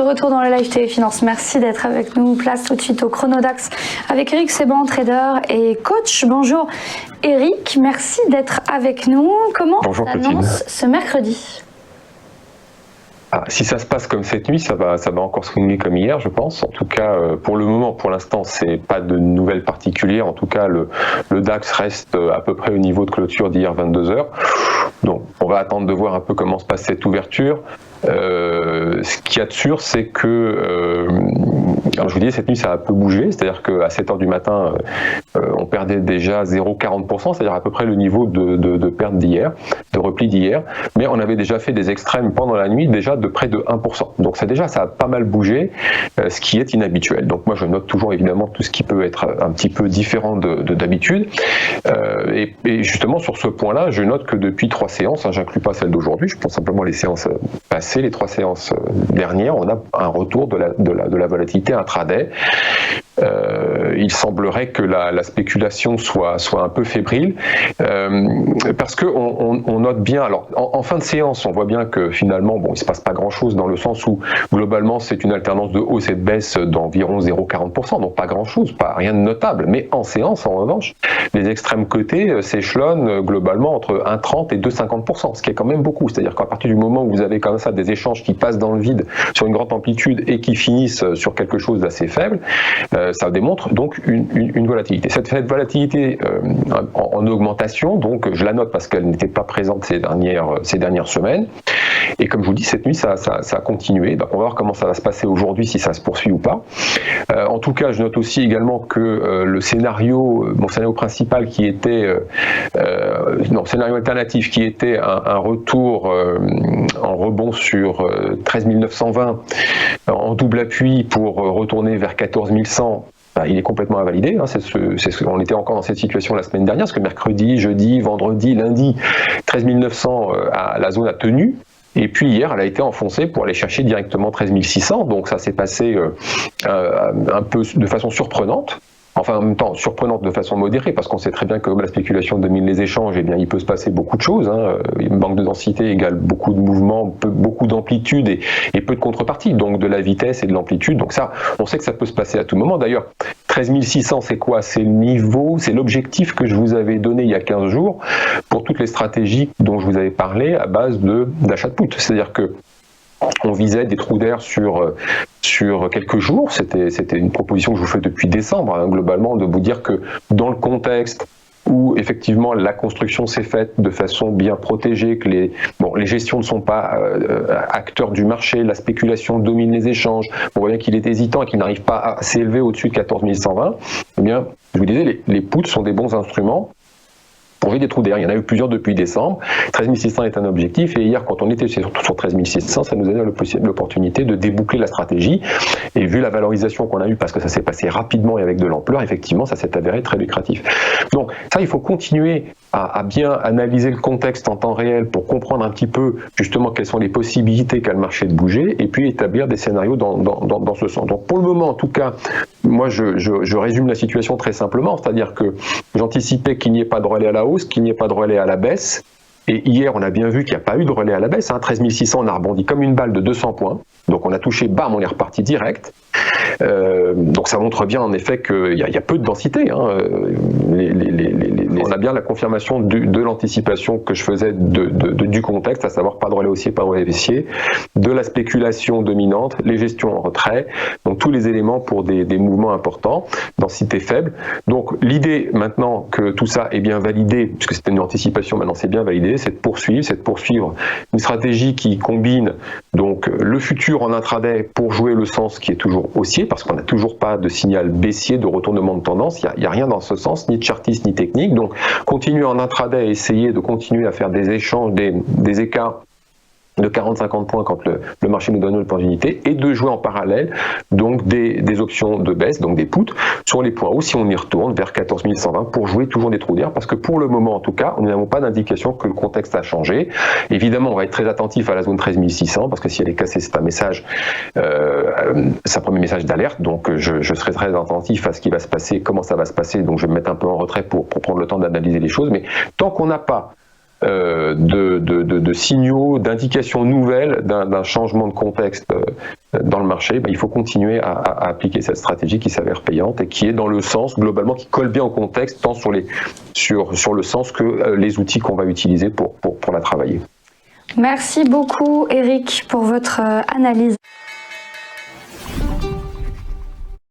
retour dans le live TV Finance. Merci d'être avec nous. Place tout de suite au Chronodax avec Eric Seban, trader et coach. Bonjour Eric, merci d'être avec nous. Comment s'annonce ce mercredi ? Si ça se passe comme cette nuit, ça va encore swinguer comme hier, je pense. En tout cas, pour le moment, pour l'instant, c'est pas de nouvelles particulières. En tout cas, le DAX reste à peu près au niveau de clôture d'hier 22h. Donc, on va attendre de voir un peu comment se passe cette ouverture. Ce qu'il y a de sûr, c'est que, alors je vous disais, cette nuit, ça a un peu bougé. C'est-à-dire qu'à 7h du matin, on perdait déjà 0,40%, c'est-à-dire à peu près le niveau de perte d'hier, de repli d'hier. Mais on avait déjà fait des extrêmes pendant la nuit, déjà de près de 1%. Donc ça a pas mal bougé, ce qui est inhabituel. Donc moi, je note toujours évidemment tout ce qui peut être un petit peu différent d'habitude. Et justement, sur ce point-là, je note que depuis 3 séances, j'inclus pas celle d'aujourd'hui, je pense simplement les séances passées, les 3 séances dernières, on a un retour de la volatilité intraday. Il semblerait que la spéculation soit un peu fébrile, parce que on note bien, alors en fin de séance, on voit bien que finalement, il se passe pas grand-chose dans le sens où globalement c'est une alternance de hausse et de baisse d'environ 0,40%, donc pas grand-chose, rien de notable. Mais en séance, en revanche, les extrêmes cotés s'échelonnent globalement entre 1,30 et 2,50%, ce qui est quand même beaucoup. C'est-à-dire qu'à partir du moment où vous avez comme ça des échanges qui passent dans le vide sur une grande amplitude et qui finissent sur quelque chose d'assez faible, ça démontre donc une volatilité. Cette volatilité en augmentation, donc je la note parce qu'elle n'était pas présente ces dernières semaines. Et comme je vous dis, cette nuit, ça a continué. Donc on va voir comment ça va se passer aujourd'hui, si ça se poursuit ou pas. En tout cas, je note aussi également que mon scénario principal qui était, scénario alternatif qui était un retour en rebond sur 13 920 en double appui pour retourner vers 14 100. Il est complètement invalidé. On était encore dans cette situation la semaine dernière, parce que mercredi, jeudi, vendredi, lundi, 13 900, la zone a tenu. Et puis hier, elle a été enfoncée pour aller chercher directement 13 600. Donc ça s'est passé un peu de façon surprenante. Enfin, en même temps, surprenante de façon modérée, parce qu'on sait très bien que comme la spéculation domine les échanges, il peut se passer beaucoup de choses. Une banque de densité égale beaucoup de mouvements, beaucoup d'amplitude et peu de contrepartie, donc de la vitesse et de l'amplitude. Donc ça, on sait que ça peut se passer à tout moment. D'ailleurs, 13 600, c'est quoi ? C'est le niveau, c'est l'objectif que je vous avais donné il y a 15 jours pour toutes les stratégies dont je vous avais parlé à base d'achat de put. C'est-à-dire que on visait des trous d'air sur quelques jours. C'était une proposition que je vous fais depuis décembre, globalement, de vous dire que dans le contexte où effectivement la construction s'est faite de façon bien protégée, que les gestions ne sont pas acteurs du marché, la spéculation domine les échanges, on voit bien qu'il est hésitant et qu'il n'arrive pas à s'élever au-dessus de 14 120, eh bien, je vous disais, les puts sont des bons instruments pour jouer des trous d'air. Il y en a eu plusieurs depuis décembre. 13 600 est un objectif, et hier, quand on était sur 13 600, ça nous a donné l'opportunité de déboucler la stratégie. Et vu la valorisation qu'on a eue, parce que ça s'est passé rapidement et avec de l'ampleur, effectivement, ça s'est avéré très lucratif. Donc ça, il faut continuer à bien analyser le contexte en temps réel pour comprendre un petit peu justement quelles sont les possibilités qu'a le marché de bouger, et puis établir des scénarios dans ce sens. Donc pour le moment, en tout cas, moi je résume la situation très simplement, c'est-à-dire que j'anticipais qu'il n'y ait pas de relais à la hausse, qu'il n'y ait pas de relais à la baisse. Et hier, on a bien vu qu'il n'y a pas eu de relais à la baisse. 13 600, on a rebondi comme une balle de 200 points. Donc on a touché, bam, on est reparti direct. Donc ça montre bien en effet qu'il y a peu de densité. On a bien la confirmation de l'anticipation que je faisais du contexte, à savoir pas de relais haussier, pas de relais baissier, de la spéculation dominante, les gestions en retrait, donc tous les éléments pour des mouvements importants, densité faible. Donc l'idée maintenant que tout ça est bien validé, puisque c'était une anticipation, maintenant c'est bien validé, c'est de poursuivre une stratégie qui combine donc le futur en intraday pour jouer le sens qui est toujours haussier, parce qu'on n'a toujours pas de signal baissier, de retournement de tendance, il n'y a rien dans ce sens, ni de chartiste ni technique. Donc continuer en intraday à essayer de continuer à faire des échanges, des écarts de 40-50 points quand le marché nous donne l'opportunité, et de jouer en parallèle donc des options de baisse, donc des puts, sur les points hauts si on y retourne vers 14 120 pour jouer toujours des trous d'air, parce que pour le moment en tout cas, nous n'avons pas d'indication que le contexte a changé. Évidemment, on va être très attentif à la zone 13 600, parce que si elle est cassée, c'est un message, c'est un premier message d'alerte, donc je serai très attentif à ce qui va se passer, comment ça va se passer, donc je vais me mettre un peu en retrait pour prendre le temps d'analyser les choses, mais tant qu'on n'a pas de signaux, d'indications nouvelles d'un changement de contexte dans le marché, il faut continuer à appliquer cette stratégie qui s'avère payante et qui est dans le sens, globalement, qui colle bien au contexte, tant sur le sens que les outils qu'on va utiliser pour la travailler. Merci beaucoup, Eric, pour votre analyse.